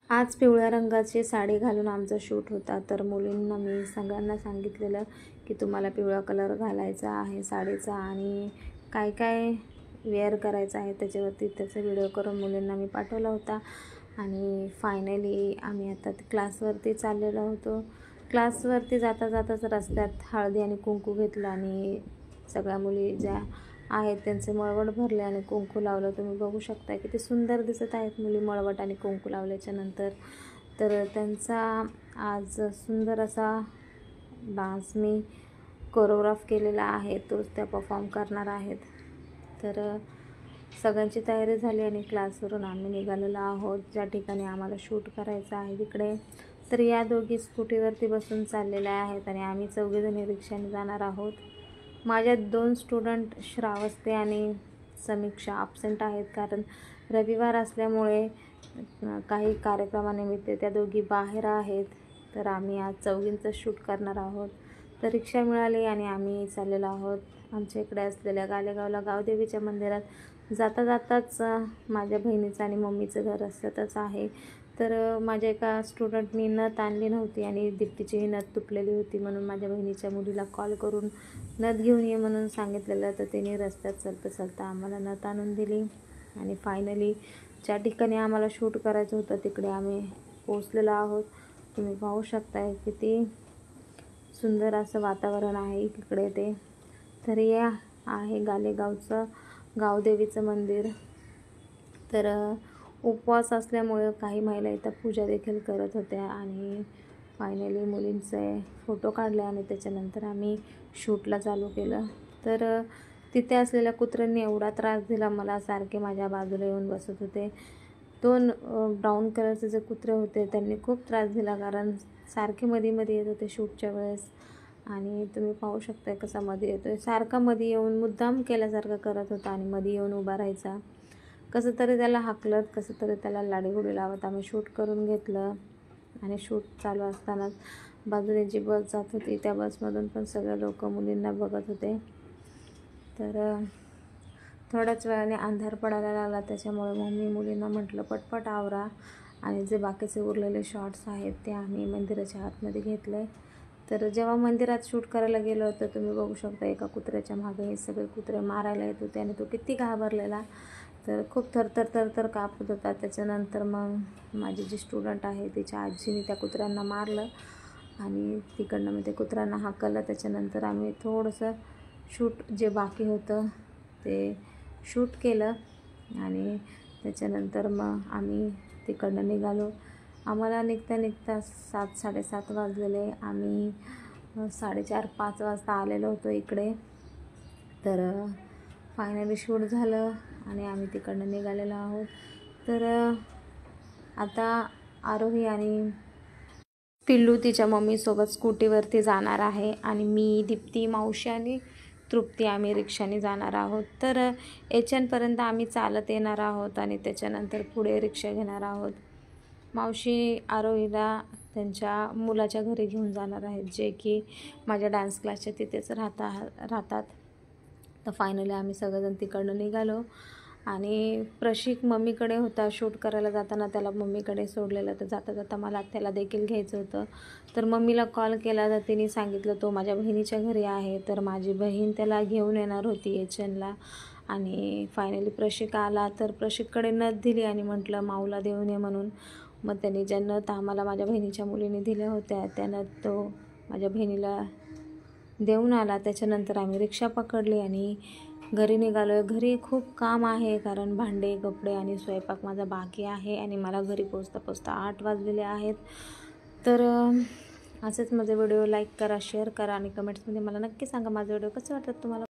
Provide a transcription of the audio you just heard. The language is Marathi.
आज पिवळ्या रंगाची साडी घालून आमचा शूट होता. तर मुलींना मी सगळ्यांना सांगितलेलं की तुम्हाला पिवळा कलर घालायचा आहे साडीचा आणि काय काय वेअर करायचं आहे त्याच्यावरती त्याचा व्हिडिओ करून मुलींना मी पाठवला होता. आणि फायनली आम्ही आता क्लासवरती चाललेलो होतो. क्लासवरती जाता जाताच रस्त्यात हळदी आणि कुंकू घेतलं आणि सगळ्या मुली ज्या आहेत त्यांचे मळवट भरले आणि कुंकू लावलं. तुम्ही बघू शकता किती सुंदर दिसत आहेत मुली मळवट आणि कुंकू लावल्याच्या नंतर. तर त्यांचा आज सुंदर असा डान्स मी कोरिओग्राफ केलेला आहे, तोच त्या परफॉर्म करणार आहेत. तर सगळ्यांची तयारी झाली आणि क्लासवरून आम्ही निघालेलो आहोत ज्या ठिकाणी आम्हाला शूट करायचं आहे तिकडे. तर या दोघी स्कूटीवरती बसून चाललेल्या आहेत आणि आम्ही चौघीजणी रिक्षाने जाणार आहोत. माझ्या 2 स्टुडंट श्रावस्ती आणि समीक्षा ॲब्सेंट आहेत, कारण रविवार असल्यामुळे काही कार्यक्रमानिमित्त त्या दोघी बाहेर आहेत. तर आम्ही आज चौघींचं शूट करणार आहोत. तर रिक्षा मिळाली आणि आम्ही चाललेलो आहोत आमच्या इकडे असलेल्या गालेगावला गावदेवीच्या मंदिरात. जाता जाताच माझ्या बहिणीचं आणि मम्मीचं घर रस्त्यातच आहे. तर माझ्या एका स्टुडंटनी नथ आणली नव्हती आणि दीप्तीचीही नथ तुटलेली होती, म्हणून माझ्या बहिणीच्या मुलीला कॉल करून नथ घेऊन ये म्हणून सांगितलेलं. तर तिने रस्त्यात चालता चालता आम्हाला नथ आणून दिली आणि फायनली ज्या ठिकाणी आम्हाला शूट करायचं होतं तिकडे आम्ही पोचलेलो आहोत. तुम्ही पाहू शकताय किती सुंदर असं वातावरण आहे इकडे ते. तर हे आहे गालेगावचं गावदेवीचं मंदिर. तर उपवास असल्यामुळे काही महिला इथं पूजा देखील करत होत्या आणि फायनली मुलींचे फोटो काढले आणि त्याच्यानंतर आम्ही शूटला चालू केलं. तर तिथे असलेल्या कुत्र्यांनी एवढा त्रास दिला मला, सारखे माझ्या बाजूला येऊन बसत होते. 2 ब्राऊन कलरचे जे कुत्रे होते त्यांनी खूप त्रास दिला, कारण सारखे मध्ये येत होते शूटच्या वेळेस. आणि तुम्ही पाहू शकता कसा मध्ये येतोय, सारखा मध्ये येऊन मुद्दाम केल्यासारखं करत होता आणि मध्ये येऊन उभा राहायचा. कसं तरी त्याला हाकलत, कसं तरी त्याला लाडीगोडी लावत आम्ही शूट करून घेतलं. आणि शूट चालू असतानाच बाजूने जी बस जात होती त्या बसमधून पण सगळे लोक मुलींना बघत होते. तर थोड्याच वेळाने अंधार पडायला लागला, त्याच्यामुळे मम्मी मुलींना म्हटलं पटपट आवरा आणि जे बाकीचे उरलेले शॉट्स आहेत ते आम्ही मंदिराच्या आतमध्ये घेतले. तर जेव्हा मंदिरात शूट करायला गेलो तर तुम्ही बघू शकता एका कुत्र्याच्या मागे हे सगळे कुत्रे मारायला येत होते आणि तो किती घाबरलेला. तर खूप थरथर कापत होता. त्याच्यानंतर मग माझी जी स्टुडंट आहे तिच्या आजीने त्या कुत्र्यांना मारलं आणि तिकडनं मग ते कुत्र्यांना हाकललं. त्याच्यानंतर आम्ही थोडंसं शूट जे बाकी होतं ते शूट केलं आणि त्याच्यानंतर मग आम्ही तिकडनं निघालो. आम्हाला निघता 7-7:30 वाजलेले. आम्ही 4:30-5 वाजता आलेलो होतो इकडे. तर फायनली शूट झालं आणि आम्ही तिकडनं निघालेलो आहोत. तर आता आरोही आणि पिल्लू तिच्या मम्मीसोबत स्कूटीवरती जाणार आहे आणि मी, दीप्ती, मावशी आणि तृप्ती आम्ही रिक्षाने जाणार आहोत. तर एचएनपर्यंत आम्ही चालत येणार आहोत आणि त्याच्यानंतर पुढे रिक्षा घेणार आहोत. मावशी आरोहीला त्यांच्या मुलाच्या घरी घेऊन जाणार आहेत, जे की माझ्या डान्स क्लासच्या तिथेच राहतात. तर फायनली आम्ही सगळेजण तिकडनं निघालो आणि प्रशिक मम्मीकडे होता. शूट करायला जाताना त्याला मम्मीकडे सोडलेलं, तर जाता जाता मला त्याला देखील घ्यायचं होतं. तर मम्मीला कॉल केला तर तिने सांगितलं तो माझ्या बहिणीच्या घरी आहे. तर माझी बहीण त्याला घेऊन येणार होती एचएनला आणि फायनली प्रशिक आला. तर प्रशिककडे नथ दिली आणि म्हटलं माऊला देऊन ये म्हणून. मग त्यांनी ज्या नथ आम्हाला माझ्या बहिणीच्या मुलीने दिल्या होत्या त्या नथ तो माझ्या बहिणीला देऊन आला. त्याच्यानंतर आम्ही रिक्षा पकडली आणि घरी निघालो. घरी खूप काम आहे, कारण भांडे, कपडे आणि स्वयंपाक माझा बाकी आहे आणि मला घरी पोचता 8 वाजलेले आहेत. तर असेच माझे व्हिडिओ लाईक करा, शेअर करा आणि कमेंट्समध्ये मला नक्की सांगा माझे व्हिडिओ कसे वाटतात तुम्हाला.